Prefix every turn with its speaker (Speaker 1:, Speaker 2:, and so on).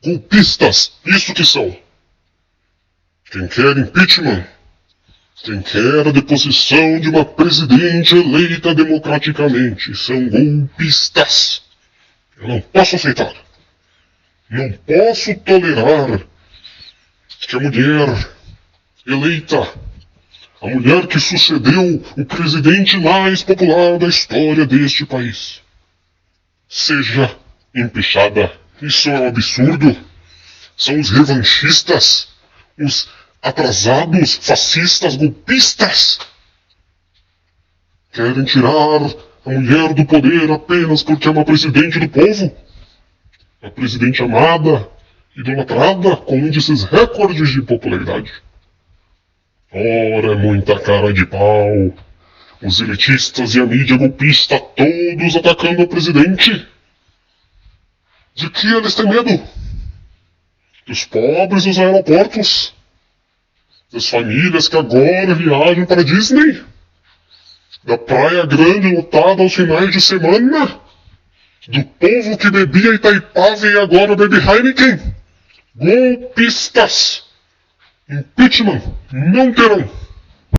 Speaker 1: Golpistas, isso que são. Quem quer impeachment, quem quer a deposição de uma presidente eleita democraticamente, são golpistas. Eu não posso aceitar. Não posso tolerar que a mulher eleita, a mulher que sucedeu o presidente mais popular da história deste país, seja empichada. Isso é um absurdo. São os revanchistas, os atrasados, fascistas, golpistas. Querem tirar a mulher do poder apenas porque é uma presidente do povo. Uma presidente amada, idolatrada, com índices recordes de popularidade. Ora, é muita cara de pau. Os elitistas e a mídia golpista todos atacando o presidente. De que eles têm medo? Dos pobres dos aeroportos? Das famílias que agora viajam para Disney? Da praia grande lotada aos finais de semana? Do povo que bebia Itaipava e agora bebe Heineken? Golpistas! Impeachment não terão!